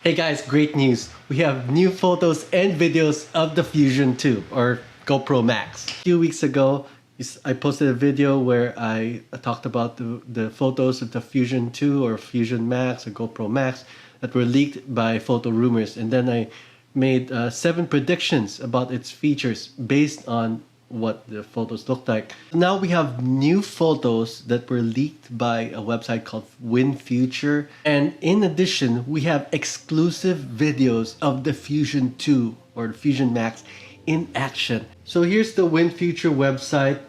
Hey guys, great news! We have new photos and videos of the Fusion 2 or GoPro Max. A few weeks ago, I posted a video where I talked about the photos of the Fusion 2 or Fusion Max or GoPro Max that were leaked by photo rumors, and then I made 7 predictions about its features based on what the photos looked like. Now we have new photos that were leaked by a website called Future, and in addition we have exclusive videos of the Fusion 2 or the Fusion Max in action. So here's the Future website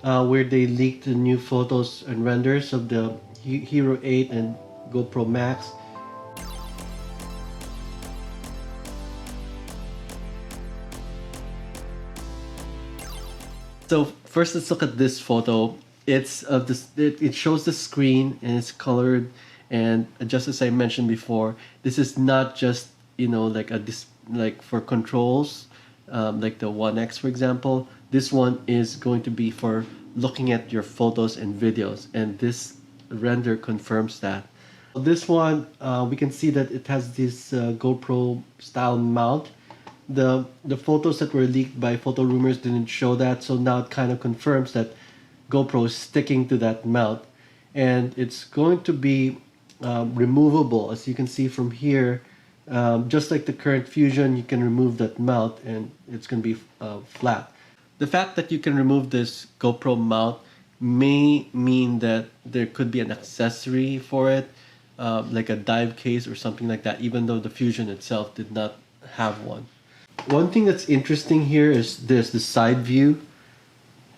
where they leaked the new photos and renders of the Hero 8 and GoPro Max. So first, let's look at this photo. It's of this. It shows the screen and it's colored, and just as I mentioned before, this is not just like like for controls, like the One X for example. This one is going to be for looking at your photos and videos, and this render confirms that. This one, we can see that it has this GoPro style mount. The photos that were leaked by photo rumors didn't show that, so now it kind of confirms that GoPro is sticking to that mount, and it's going to be removable, as you can see from here. Just like the current Fusion, you can remove that mount and it's going to be flat. The fact that you can remove this GoPro mount may mean that there could be an accessory for it, like a dive case or something like that, even though the Fusion itself did not have one. One thing that's interesting here is the side view.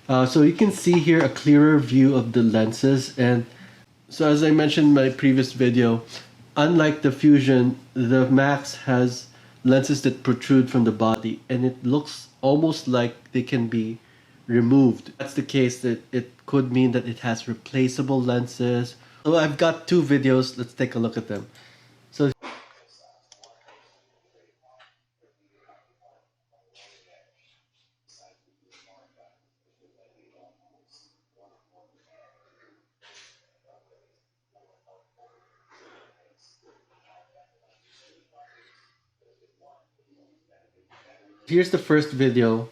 So you can see here a clearer view of the lenses, and so as I mentioned in my previous video, unlike the Fusion, the Max has lenses that protrude from the body, and it looks almost like they can be removed. That's the case, that it could mean that it has replaceable lenses. So I've got 2 videos, let's take a look at them. So here's the first video,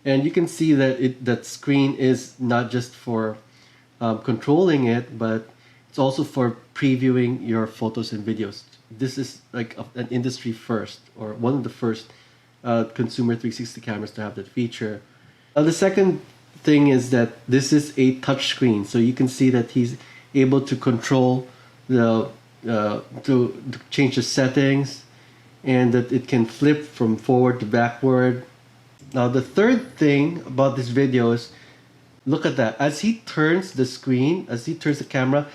and you can see that that screen is not just for controlling it, but it's also for previewing your photos and videos. This is like an industry first, or one of the first consumer 360 cameras to have that feature. The second thing is that this is a touch screen, so you can see that he's able to control the to change the settings, and that it can flip from forward to backward. Now the third thing about this video is, look at that. As he turns the screen, as he turns the camera,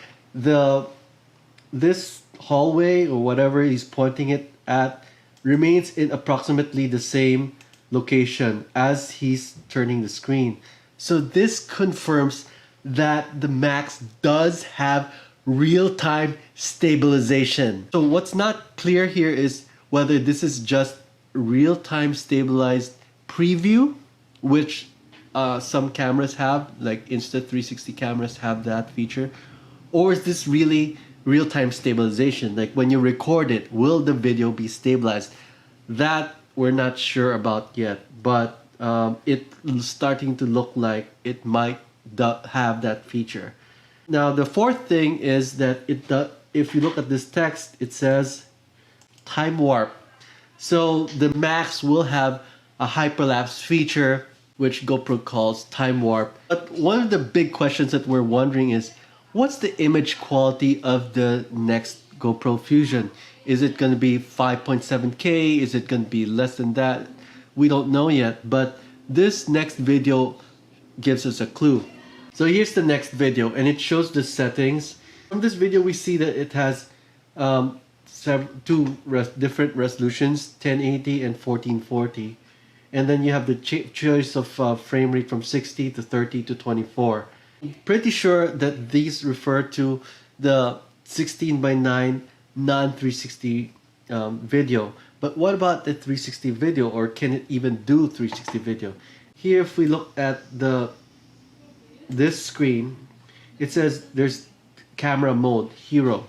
this hallway or whatever he's pointing it at remains in approximately the same location as he's turning the screen. So this confirms that the Max does have real-time stabilization. So what's not clear here is whether this is just real-time stabilized preview, which some cameras have, like Insta360 cameras have that feature, or is this really real-time stabilization? Like when you record it, will the video be stabilized? That we're not sure about yet, but it's starting to look like it might have that feature. Now the fourth thing is that if you look at this text, it says time warp. So the Max will have a hyperlapse feature, which GoPro calls time warp. But one of the big questions that we're wondering is, what's the image quality of the next GoPro Fusion? Is it going to be 5.7K? Is it going to be less than that? We don't know yet, but this next video gives us a clue. So here's the next video, and it shows the settings. From this video, we see that it has different resolutions, 1080 and 1440. And then you have the choice of frame rate from 60 to 30 to 24. I'm pretty sure that these refer to the 16:9 non-360 video. But what about the 360 video, or can it even do 360 video? Here, if we look at this screen, it says there's camera mode, Hero.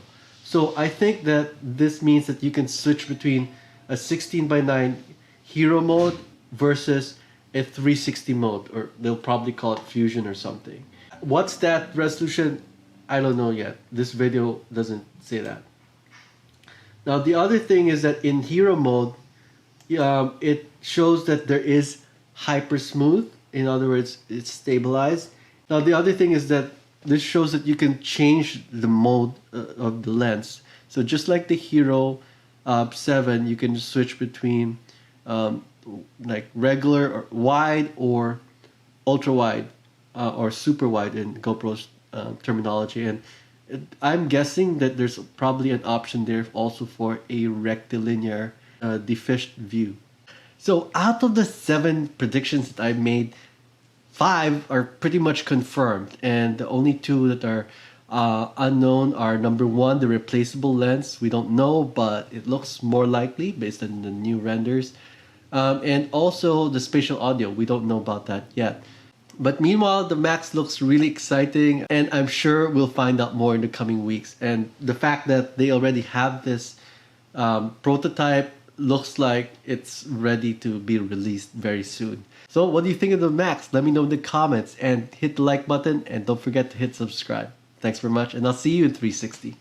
So I think that this means that you can switch between a 16 by 9 hero mode versus a 360 mode, or they'll probably call it fusion or something. What's that resolution? I don't know yet. This video doesn't say that. Now the other thing is that in hero mode, it shows that there is hyper smooth. In other words, it's stabilized. Now the other thing is that this shows that you can change the mode of the lens. So just like the Hero 7, you can switch between like regular or wide or ultra wide or super wide in GoPro's terminology. And I'm guessing that there's probably an option there also for a rectilinear defished view. So out of the 7 predictions that I made, 5 are pretty much confirmed, and the only 2 that are unknown are number 1, the replaceable lens. We don't know, but it looks more likely based on the new renders. And also the spatial audio. We don't know about that yet. But meanwhile, the Max looks really exciting, and I'm sure we'll find out more in the coming weeks. And the fact that they already have this prototype looks like it's ready to be released very soon. So what do you think of the Max? Let me know in the comments, and hit the like button, and don't forget to hit subscribe. Thanks very much, and I'll see you in 360.